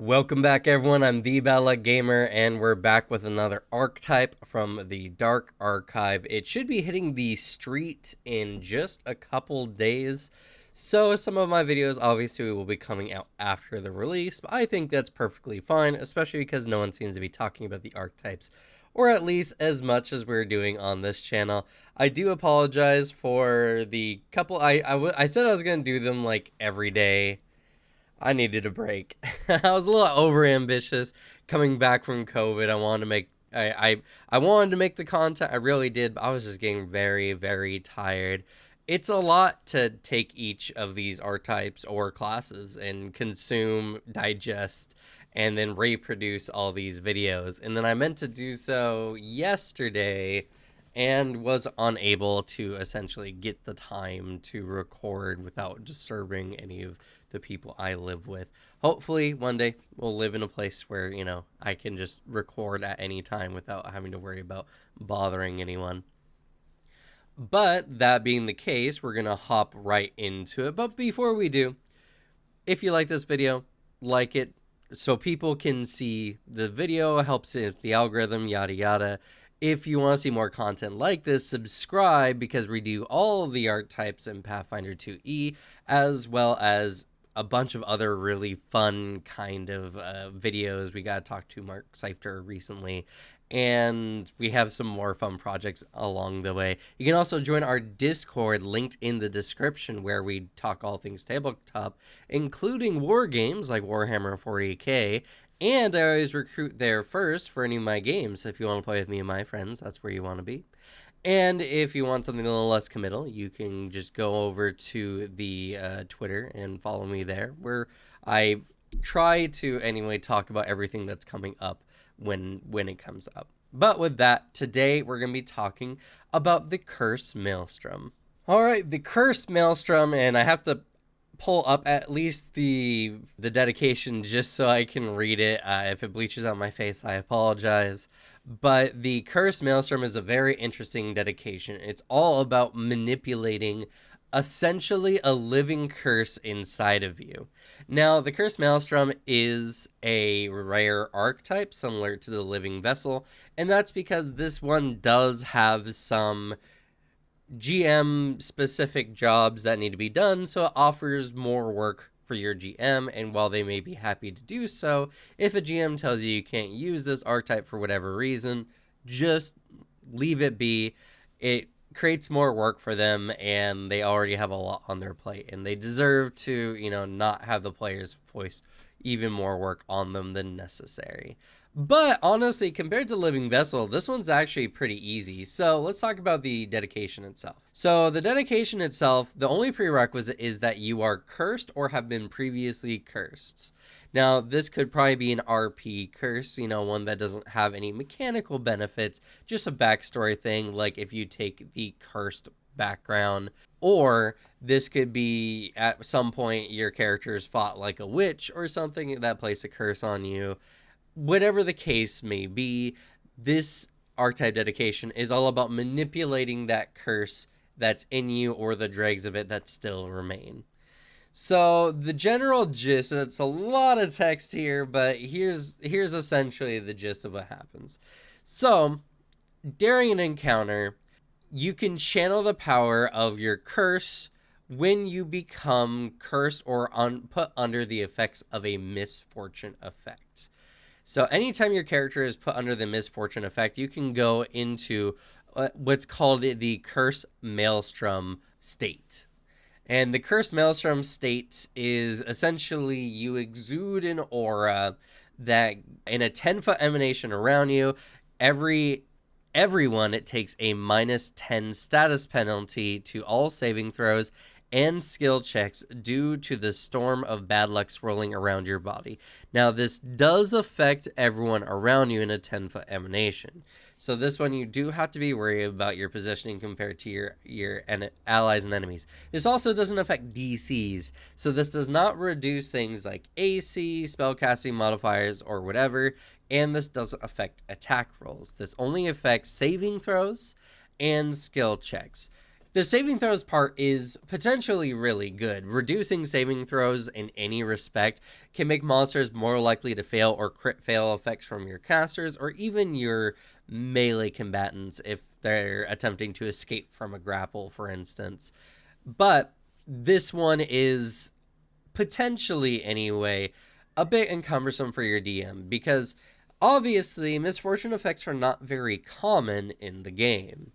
Welcome back, everyone. I'm the BACKLASH Gamer, and we're back with another archetype from the Dark Archive. It should be hitting the street in just a couple days, so some of my videos obviously will be coming out after the release, but I think that's perfectly fine, especially because no one seems to be talking about the archetypes, or at least as much as we're doing on this channel. I do apologize for the couple. I said I was going to do them like every day. I needed a break. I was a little over ambitious coming back from COVID. I wanted to make the content. I really did, but I was just getting very, very tired. It's a lot to take each of these archetypes or classes and consume, digest, and then reproduce all these videos. And then I meant to do so yesterday and was unable to essentially get the time to record without disturbing any of the people I live with. Hopefully one day we'll live in a place where, I can just record at any time without having to worry about bothering anyone. But that being the case, we're going to hop right into it. But before we do, if you like this video, like it so people can see the video, helps with the algorithm, yada yada. If you want to see more content like this, subscribe, because we do all of the archetypes in Pathfinder 2E, as well as a bunch of other really fun kind of videos. We got to talk to Mark Seifter recently, and we have some more fun projects along the way. You can also join our Discord linked in the description, where we talk all things tabletop, including war games like Warhammer 40k. And I always recruit there first for any of my games. So if you want to play with me and my friends, that's where you want to be. And if you want something a little less committal, you can just go over to the Twitter and follow me there, where I try to anyway talk about everything that's coming up when it comes up. But with that, today we're going to be talking about the Cursed Maelstrom. All right, the Cursed Maelstrom, and I have to pull up at least the dedication just so I can read it. If it bleaches out my face, I apologize. But the Cursed Maelstrom is a very interesting dedication. It's all about manipulating essentially a living curse inside of you. Now, the Cursed Maelstrom is a rare archetype similar to the Living Vessel, and that's because this one does have some GM specific jobs that need to be done, so it offers more work for your GM. And while they may be happy to do so, if a GM tells you can't use this archetype for whatever reason, just leave it be. It creates more work for them, and they already have a lot on their plate, and they deserve to, not have the players foist even more work on them than necessary. But honestly, compared to Living Vessel, this one's actually pretty easy. So let's talk about the dedication itself. So the dedication itself, the only prerequisite is that you are cursed or have been previously cursed. Now, this could probably be an RP curse, one that doesn't have any mechanical benefits, just a backstory thing, like if you take the cursed background. Or this could be at some point your characters fought like a witch or something that placed a curse on you. Whatever the case may be, this archetype dedication is all about manipulating that curse that's in you or the dregs of it that still remain. So the general gist, and it's a lot of text here, but here's essentially the gist of what happens. So during an encounter, you can channel the power of your curse when you become cursed or put under the effects of a misfortune effect. So anytime your character is put under the misfortune effect, you can go into what's called the Cursed Maelstrom state. And the Cursed Maelstrom state is essentially you exude an aura that in a 10-foot emanation around you, everyone, it takes a -10 status penalty to all saving throws and skill checks due to the storm of bad luck swirling around your body. Now, this does affect everyone around you in a 10-foot emanation. So this one, you do have to be worried about your positioning compared to your allies and enemies. This also doesn't affect DCs. So this does not reduce things like AC, spellcasting modifiers, or whatever. And this doesn't affect attack rolls. This only affects saving throws and skill checks. The saving throws part is potentially really good. Reducing saving throws in any respect can make monsters more likely to fail or crit fail effects from your casters or even your melee combatants if they're attempting to escape from a grapple, for instance. But this one is potentially, anyway, a bit encumbersome for your DM because obviously misfortune effects are not very common in the game.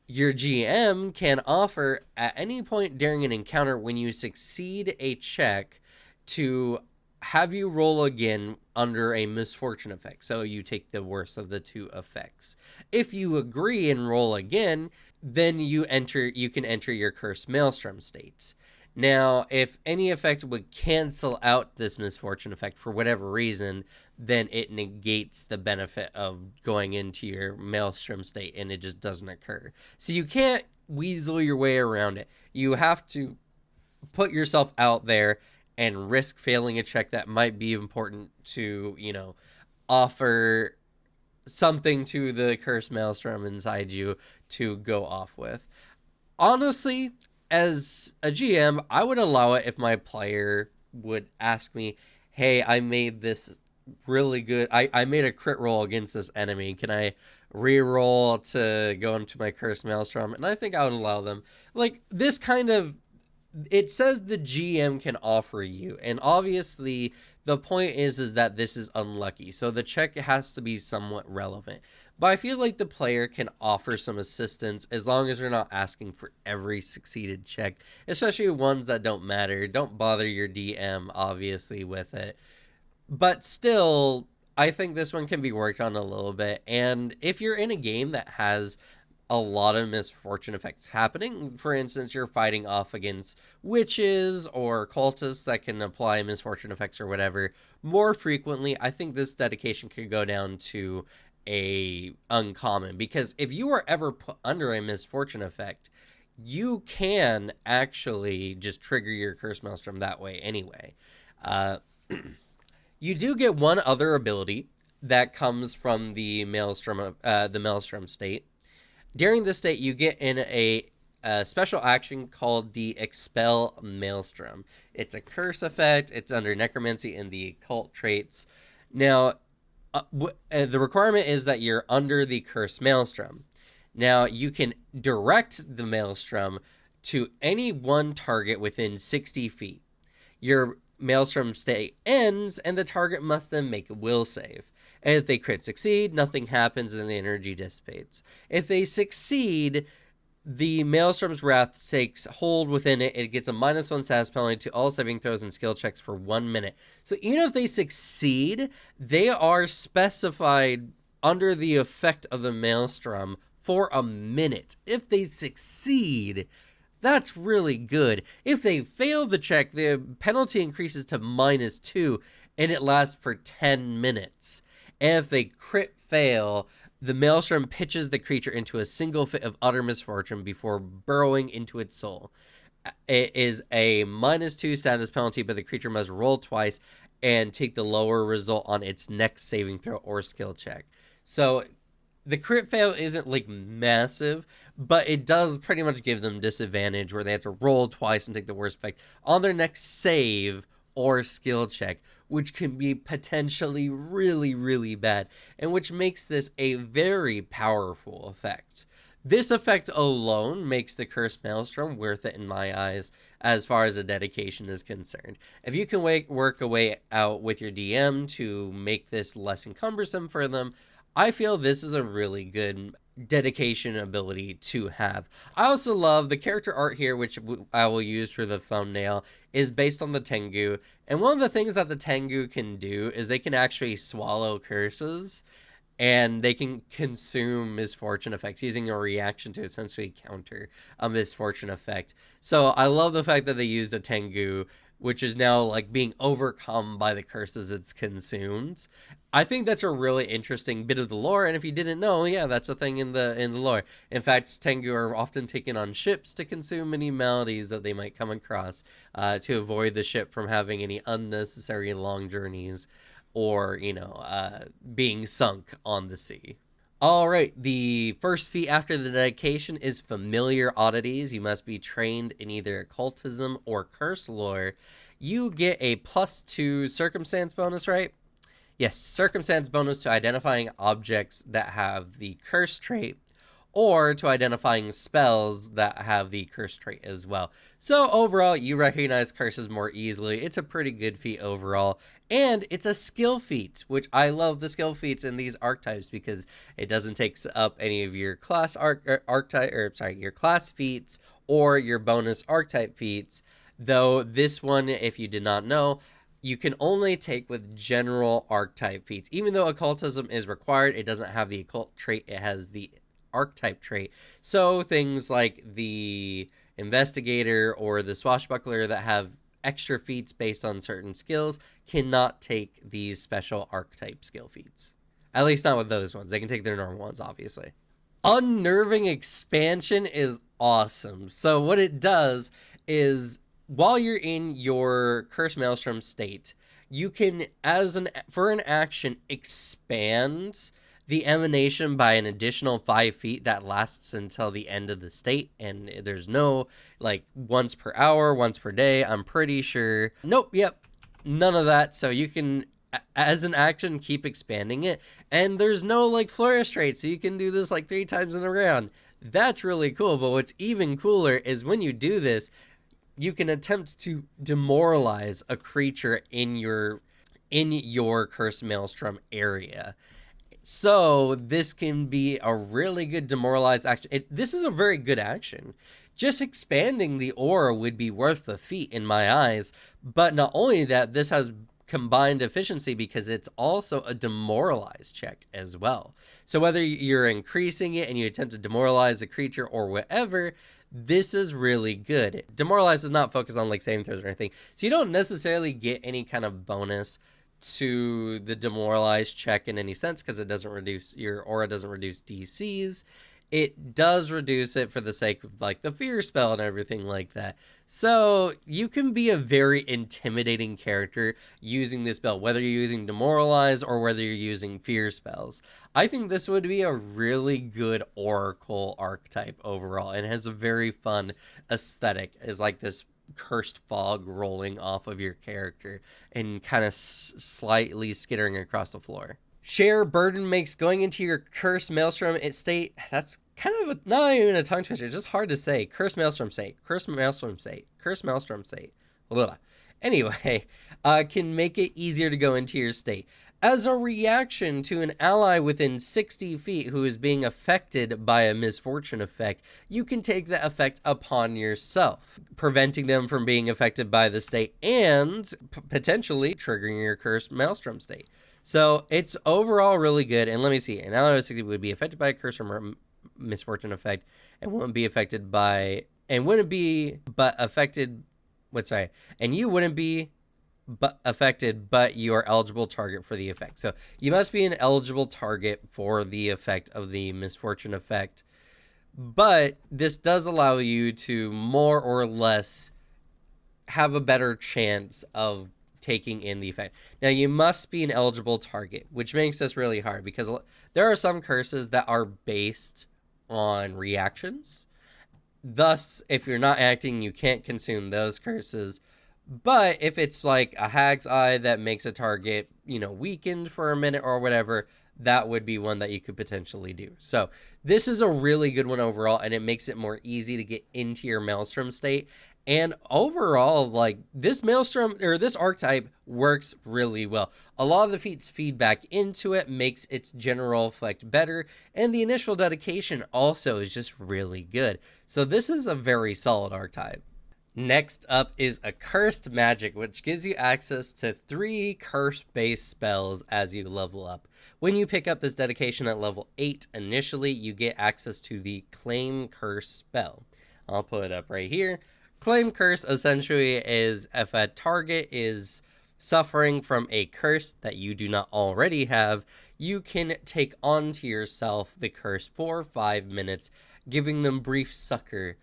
Your GM can offer at any point during an encounter when you succeed a check to have you roll again under a misfortune effect. So you take the worst of the two effects. If you agree and roll again, then you can enter your cursed Maelstrom state. Now, if any effect would cancel out this misfortune effect for whatever reason, then it negates the benefit of going into your Maelstrom state and it just doesn't occur. So you can't weasel your way around it. You have to put yourself out there and risk failing a check that might be important to, offer something to the cursed Maelstrom inside you to go off with. Honestly, as a GM, I would allow it if my player would ask me, hey, I made this really good. I made a crit roll against this enemy. Can I re-roll to go into my cursed Maelstrom? And I think I would allow them. Like, this kind of, it says the GM can offer you. And obviously, the point is that this is unlucky. So the check has to be somewhat relevant. But I feel like the player can offer some assistance as long as they're not asking for every succeeded check, especially ones that don't matter. Don't bother your DM, obviously, with it. But still, I think this one can be worked on a little bit. And if you're in a game that has a lot of misfortune effects happening, for instance, you're fighting off against witches or cultists that can apply misfortune effects or whatever more frequently, I think this dedication could go down to a uncommon, because if you are ever put under a misfortune effect, you can actually just trigger your curse maelstrom that way anyway. You do get one other ability that comes from the maelstrom state. During this state, you get in a special action called the Expel Maelstrom. It's a curse effect. It's under necromancy and the occult traits. Now, the requirement is that you're under the curse Maelstrom. Now, you can direct the Maelstrom to any one target within 60 feet. Your Maelstrom state ends, and the target must then make a will save. And if they crit succeed, nothing happens and the energy dissipates. If they succeed, the Maelstrom's Wrath takes hold within it. It gets a -1 status penalty to all saving throws and skill checks for 1 minute. So even if they succeed, they are specified under the effect of the Maelstrom for a minute. If they succeed, that's really good. If they fail the check, the penalty increases to -2, and it lasts for 10 minutes. And if they crit fail, the Maelstrom pitches the creature into a single fit of utter misfortune before burrowing into its soul. It is a -2 status penalty, but the creature must roll twice and take the lower result on its next saving throw or skill check. So the crit fail isn't like massive, but it does pretty much give them disadvantage where they have to roll twice and take the worst effect on their next save or skill check, which can be potentially really, really bad, and which makes this a very powerful effect. This effect alone makes the Cursed Maelstrom worth it in my eyes as far as the dedication is concerned. If you can work a way out with your DM to make this less cumbersome for them, I feel this is a really good dedication ability to have. I also love the character art here, which I will use for the thumbnail, is based on the Tengu. And one of the things that the Tengu can do is they can actually swallow curses, and they can consume misfortune effects using a reaction to essentially counter a misfortune effect. So I love the fact that they used a Tengu, which is now like being overcome by the curses it's consumed. I think that's a really interesting bit of the lore, and if you didn't know, yeah, that's a thing in the lore. In fact, Tengu are often taken on ships to consume any maladies that they might come across, to avoid the ship from having any unnecessary long journeys or, being sunk on the sea. All right, the first feat after the dedication is Familiar Oddities. You must be trained in either occultism or curse lore. You get a +2 circumstance bonus, right? Yes, circumstance bonus to identifying objects that have the curse trait, or to identifying spells that have the curse trait as well. So overall, you recognize curses more easily. It's a pretty good feat overall. And it's a skill feat, which I love the skill feats in these archetypes because it doesn't take up any of your class your class feats or your bonus archetype feats. Though this one, if you did not know, you can only take with general archetype feats. Even though occultism is required, it doesn't have the occult trait, it has the archetype trait. So things like the investigator or the swashbuckler that have extra feats based on certain skills cannot take these special archetype skill feats. At least not with those ones. They can take their normal ones, obviously. Unnerving Expansion is awesome. So what it does is while you're in your Curse Maelstrom state, you can, for an action, expand the emanation by an additional 5 feet that lasts until the end of the state, and there's no, like, once per hour, once per day, I'm pretty sure. Nope, yep, none of that, so you can, as an action, keep expanding it, and there's no, like, flourish rate, so you can do this, like, 3 times in a round. That's really cool, but what's even cooler is when you do this, you can attempt to demoralize a creature in your Curse Maelstrom area. So this can be a really good demoralized action. This is a very good action. Just expanding the aura would be worth the feat in my eyes. But not only that, this has combined efficiency because it's also a demoralize check as well. So whether you're increasing it and you attempt to demoralize a creature or whatever, this is really good. Demoralize does not focus on like saving throws or anything. So you don't necessarily get any kind of bonus to the demoralized check in any sense because it doesn't reduce your aura, doesn't reduce DCs. It does reduce it for the sake of like the fear spell and everything like that. So you can be a very intimidating character using this spell, whether you're using demoralize or whether you're using fear spells. I think this would be a really good oracle archetype overall, and has a very fun aesthetic. Is like this cursed fog rolling off of your character and kind of slightly skittering across the floor. Share Burden makes going into your Curse Maelstrom state. That's kind of not even a tongue twister. It's just hard to say. Curse Maelstrom state. Curse Maelstrom state. Curse Maelstrom state. Blah. Anyway, can make it easier to go into your state. As a reaction to an ally within 60 feet who is being affected by a misfortune effect, you can take the effect upon yourself, preventing them from being affected by the state and potentially triggering your Curse Maelstrom state. So it's overall really good. And let me see, an ally with 60 would be affected by a curse or misfortune effect and wouldn't be affected by, and wouldn't be, but affected, and you wouldn't be but affected, but you are eligible target for the effect. So you must be an eligible target for the effect of the misfortune effect. But this does allow you to more or less have a better chance of taking in the effect. Now you must be an eligible target, which makes this really hard because there are some curses that are based on reactions. Thus, if you're not acting, you can't consume those curses. But if it's like a Hag's Eye that makes a target, weakened for a minute or whatever, that would be one that you could potentially do. So this is a really good one overall, and it makes it more easy to get into your Maelstrom state. And overall, like, this Maelstrom, or this archetype, works really well. A lot of the feats feedback into it, makes its general effect better, and the initial dedication also is just really good. So this is a very solid archetype. Next up is Accursed Magic, which gives you access to 3 curse-based spells as you level up. When you pick up this dedication at level 8 initially, you get access to the Claim Curse spell. I'll put it up right here. Claim Curse essentially is if a target is suffering from a curse that you do not already have, you can take onto yourself the curse for 5 minutes, giving them brief succor,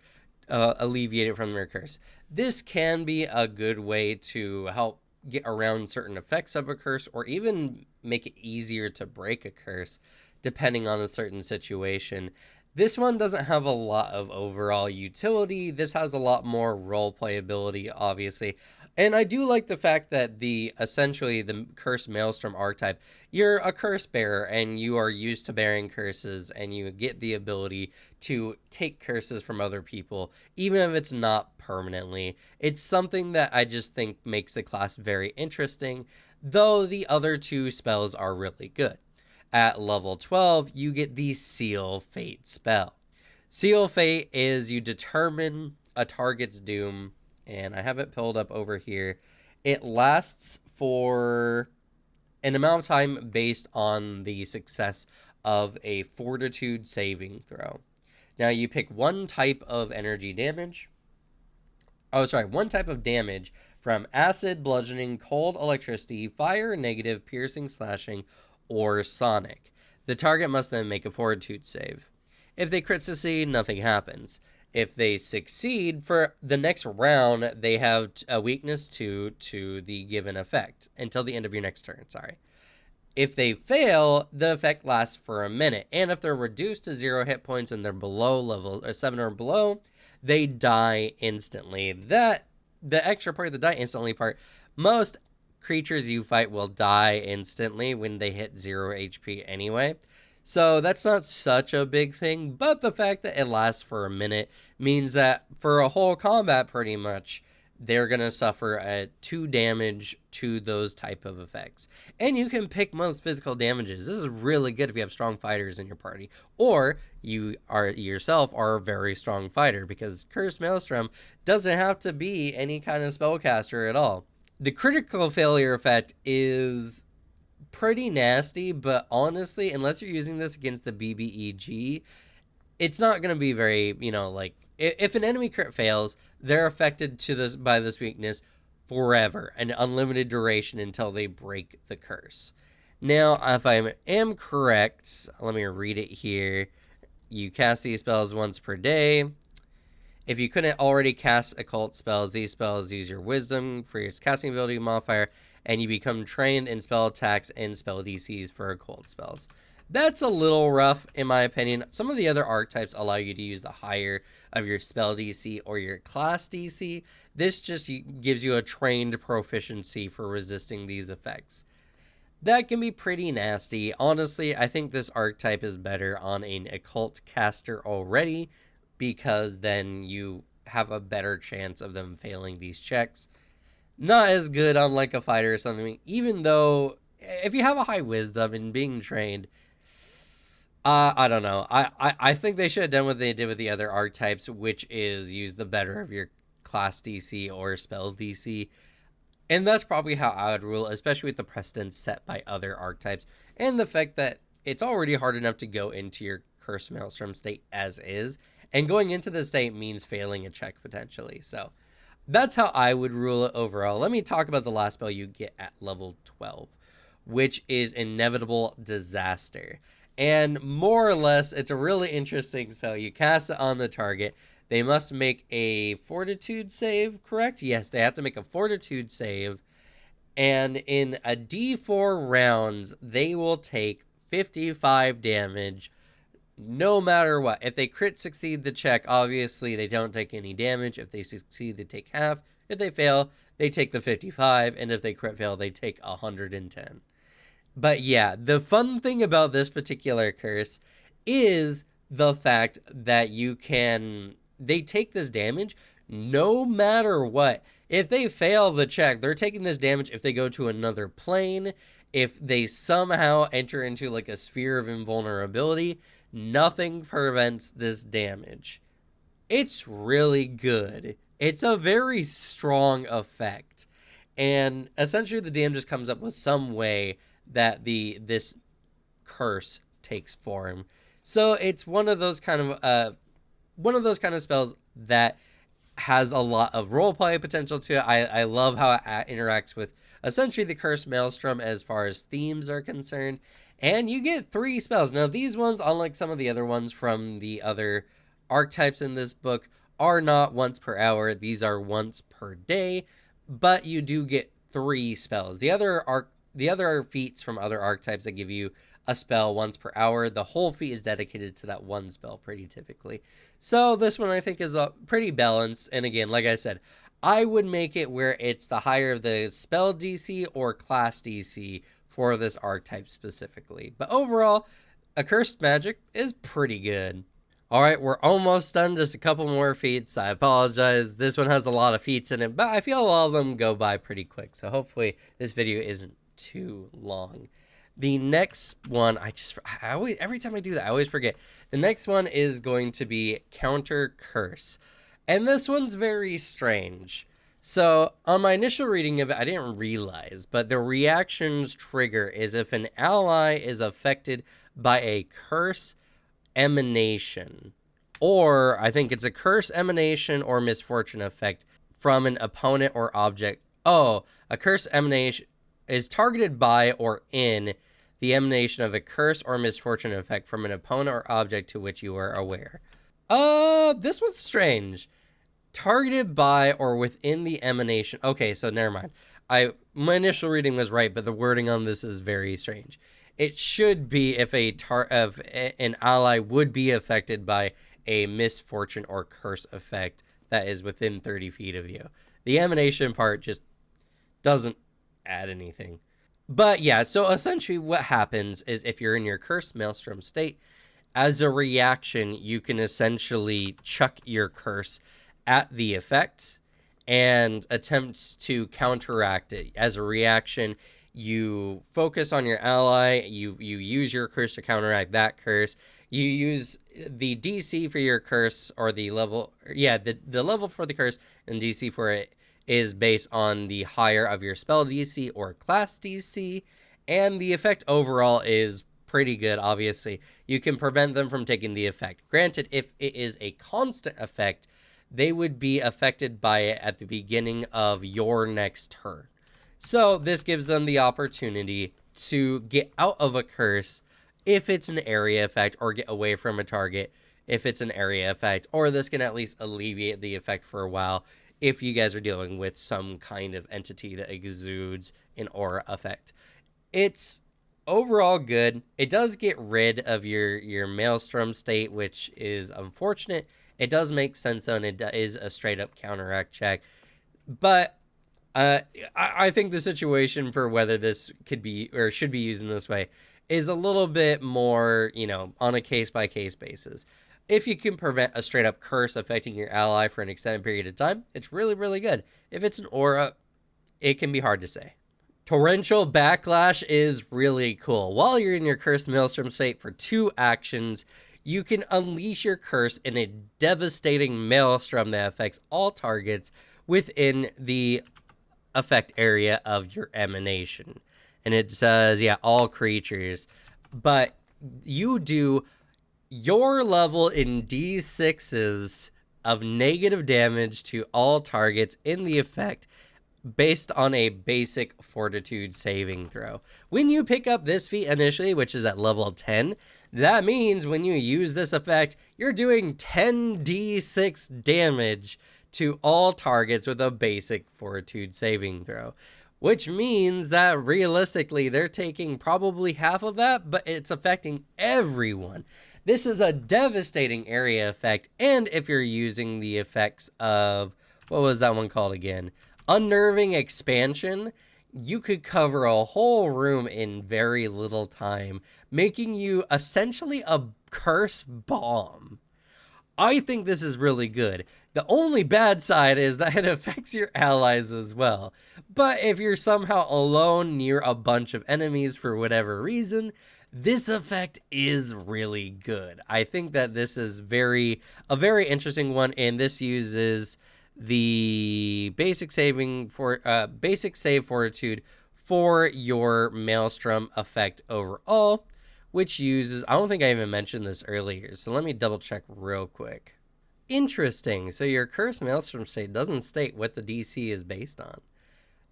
alleviate it from their curse. This can be a good way to help get around certain effects of a curse, or even make it easier to break a curse. depending on a certain situation. This one doesn't have a lot of overall utility. This has a lot more role playability, obviously. And I do like the fact that essentially the Cursed Maelstrom archetype, you're a curse bearer and you are used to bearing curses, and you get the ability to take curses from other people, even if it's not permanently. It's something that I just think makes the class very interesting, though the other two spells are really good. At level 12, you get the Seal Fate spell. Seal Fate is you determine a target's doom, and I have it pulled up over here. It lasts for an amount of time based on the success of a fortitude saving throw. Now you pick one type of energy damage. One type of damage from acid, bludgeoning, cold, electricity, fire, negative, piercing, slashing, or sonic. The target must then make a fortitude save. If they crit succeed, nothing happens. If they succeed, for the next round, they have a weakness 2 to the given effect until the end of your next turn. If they fail, the effect lasts for a minute. And if they're reduced to 0 hit points and they're below level 7 or below, they die instantly. The extra part, the die instantly part, most creatures you fight will die instantly when they hit 0 HP anyway. So that's not such a big thing, but the fact that it lasts for a minute means that for a whole combat, pretty much, they're going to suffer 2 damage to those type of effects. And you can pick most physical damages. This is really good if you have strong fighters in your party, or you yourself are a very strong fighter, because Cursed Maelstrom doesn't have to be any kind of spellcaster at all. The critical failure effect is pretty nasty, but honestly, unless you're using this against the BBEG, it's not going to be very, if an enemy crit fails, they're affected by this weakness forever, an unlimited duration until they break the curse. Now, if I am correct, let me read it here. You cast these spells once per day. If you couldn't already cast occult spells, these spells use your wisdom for your casting ability modifier, and you become trained in spell attacks and spell DCs for occult spells. That's a little rough, in my opinion. Some of the other archetypes allow you to use the higher of your spell DC or your class DC. This just gives you a trained proficiency for resisting these effects. That can be pretty nasty. Honestly, I think this archetype is better on an occult caster already, because then you have a better chance of them failing these checks. Not as good on like a fighter or something, even though if you have a high wisdom and being trained, I don't know. I think they should have done what they did with the other archetypes, which is use the better of your class DC or spell DC. And that's probably how I would rule, especially with the precedents set by other archetypes, and the fact that it's already hard enough to go into your Cursed Maelstrom state as is, and going into the state means failing a check potentially. So that's how I would rule it overall. Let me talk about the last spell you get at level 12, which is Inevitable Disaster. And more or less, it's a really interesting spell. You cast it on the target. They must make a fortitude save, correct? Yes, they have to make a fortitude save. And in a D4 rounds, they will take 55 damage no matter what. If they crit succeed the check, obviously they don't take any damage. If they succeed, they take half. If they fail, they take the 55. And if they crit fail, they take 110. But yeah, the fun thing about this particular curse is the fact that they take this damage no matter what. If they fail the check, they're taking this damage if they go to another plane. If they somehow enter into like a sphere of invulnerability, nothing prevents this damage. It's really good. It's a very strong effect. And essentially the DM just comes up with some way that this curse takes form. So it's one of those kind of spells that has a lot of roleplay potential to it. I love how it interacts with essentially the Cursed Maelstrom as far as themes are concerned. And you get 3 spells. Now these ones, unlike some of the other ones from the other archetypes in this book, are not once per hour. These are once per day, but you do get 3 spells. The other the other feats from other archetypes that give you a spell once per hour, the whole feat is dedicated to that one spell pretty typically. So this one I think is pretty balanced. And again, like I said, I would make it where it's the higher of the spell DC or class DC for this archetype specifically. But overall, Accursed Magic is pretty good. All right, we're almost done. Just a couple more feats. I apologize. This one has a lot of feats in it, but I feel all of them go by pretty quick. So hopefully this video isn't too long. The next one, every time I do that, I always forget. The next one is going to be Counter Curse. And this one's very strange. So on my initial reading of it, I didn't realize, but the reactions trigger is if an ally is affected by a curse emanation, or I think it's a curse emanation or misfortune effect from an opponent or object. Oh, a curse emanation is targeted by or in the emanation of a curse or misfortune effect from an opponent or object to which you are aware. This one's strange. Targeted by or within the emanation. Okay, so never mind. My initial reading was right, but the wording on this is very strange. It should be if an ally would be affected by a misfortune or curse effect that is within 30 feet of you. The emanation part just doesn't add anything. But yeah, so essentially what happens is if you're in your cursed Maelstrom state, as a reaction, you can essentially chuck your curse at the effect and attempts to counteract it. As a reaction, you focus on your ally, you use your curse to counteract that curse. You use the DC for your curse, or the level, the level for the curse and DC for it is based on the higher of your spell DC or class DC, and the effect overall is pretty good. Obviously, you can prevent them from taking the effect. Granted, if it is a constant effect, they would be affected by it at the beginning of your next turn. So this gives them the opportunity to get out of a curse if it's an area effect, or get away from a target if it's an area effect, or this can at least alleviate the effect for a while if you guys are dealing with some kind of entity that exudes an aura effect. It's overall good. It does get rid of your Maelstrom state, which is unfortunate. It does make sense, though, and it is a straight-up counteract check. But I think the situation for whether this could be or should be used in this way is a little bit more, on a case-by-case basis. If you can prevent a straight-up curse affecting your ally for an extended period of time, it's really, really good. If it's an aura, it can be hard to say. Torrential Backlash is really cool. While you're in your Cursed Maelstrom state for 2 actions, you can unleash your curse in a devastating maelstrom that affects all targets within the effect area of your emanation. And it says, all creatures. But you do your level in D6s of negative damage to all targets in the effect based on a basic fortitude saving throw. When you pick up this feat initially, which is at level 10, that means when you use this effect, you're doing 10d6 damage to all targets with a basic fortitude saving throw, which means that realistically they're taking probably half of that, but it's affecting everyone. This is a devastating area effect, and if you're using the effects of, what was that one called again? Unnerving Expansion, you could cover a whole room in very little time, making you essentially a curse bomb. I think this is really good. The only bad side is that it affects your allies as well. But if you're somehow alone near a bunch of enemies for whatever reason, this effect is really good. I think that this is a very interesting one, and this uses the basic save fortitude for your Maelstrom effect overall, which uses, I don't think I even mentioned this earlier, so let me double check real quick. Interesting. So your Cursed Maelstrom state doesn't state what the DC is based on.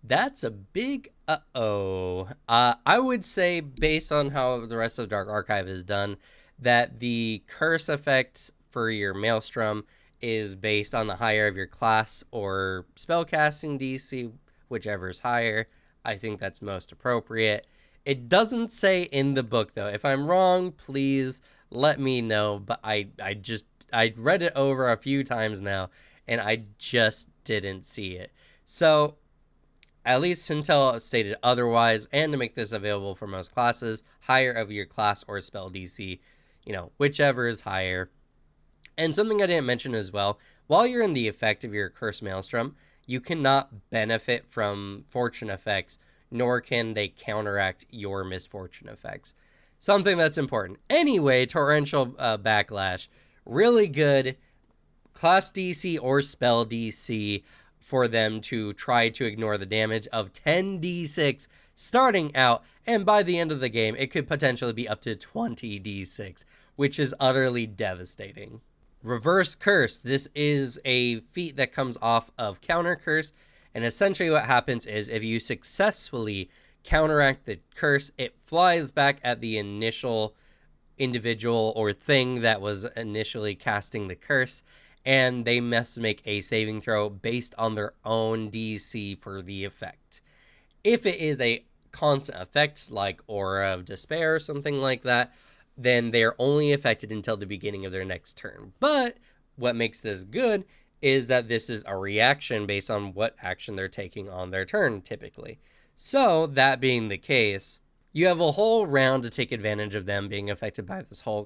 That's a big uh-oh. I would say, based on how the rest of Dark Archive is done, that the curse effect for your Maelstrom is based on the higher of your class or spellcasting DC, whichever is higher. I think that's most appropriate. It doesn't say in the book, though. If I'm wrong, please let me know. But I read it over a few times now, and I just didn't see it. So, at least until stated otherwise, and to make this available for most classes, higher of your class or spell DC, whichever is higher. And something I didn't mention as well, while you're in the effect of your Curse Maelstrom, you cannot benefit from fortune effects, nor can they counteract your misfortune effects. Something that's important. Anyway, Torrential Backlash, really good class DC or spell DC for them to try to ignore the damage of 10d6 starting out, and by the end of the game, it could potentially be up to 20d6, which is utterly devastating. Reverse Curse. This is a feat that comes off of Counter Curse, and essentially what happens is if you successfully counteract the curse, it flies back at the initial individual or thing that was initially casting the curse, and they must make a saving throw based on their own DC for the effect. If it is a constant effect like Aura of Despair or something like that, then they're only affected until the beginning of their next turn. But what makes this good is that this is a reaction based on what action they're taking on their turn, typically. So, that being the case, you have a whole round to take advantage of them being affected by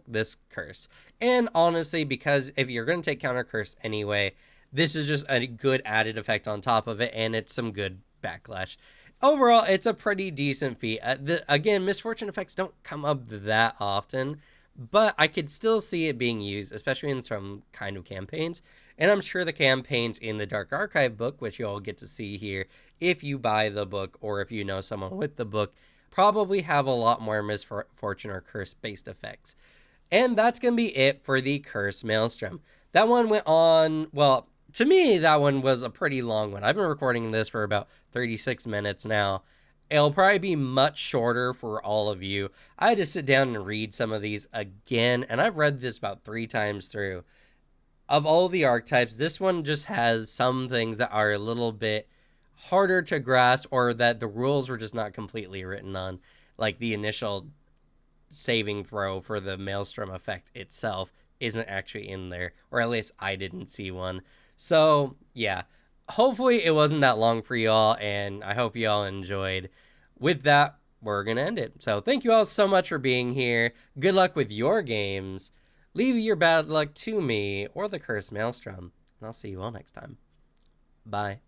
this curse. And honestly, because if you're going to take counter curse anyway, this is just a good added effect on top of it, and it's some good backlash. Overall, it's a pretty decent feat. Again, misfortune effects don't come up that often, but I could still see it being used, especially in some kind of campaigns. And I'm sure the campaigns in the Dark Archive book, which you all get to see here if you buy the book or if you know someone with the book, probably have a lot more misfortune or curse-based effects. And that's going to be it for the Curse Maelstrom. That one went on, well, to me, that one was a pretty long one. I've been recording this for about 36 minutes now. It'll probably be much shorter for all of you. I had to sit down and read some of these again, and I've read this about 3 times through. Of all the archetypes, this one just has some things that are a little bit harder to grasp, or that the rules were just not completely written on, like the initial saving throw for the Maelstrom effect itself isn't actually in there, or at least I didn't see one. So, yeah, hopefully it wasn't that long for y'all, and I hope y'all enjoyed. With that, we're going to end it. So, thank you all so much for being here. Good luck with your games. Leave your bad luck to me or the Cursed Maelstrom, and I'll see you all next time. Bye.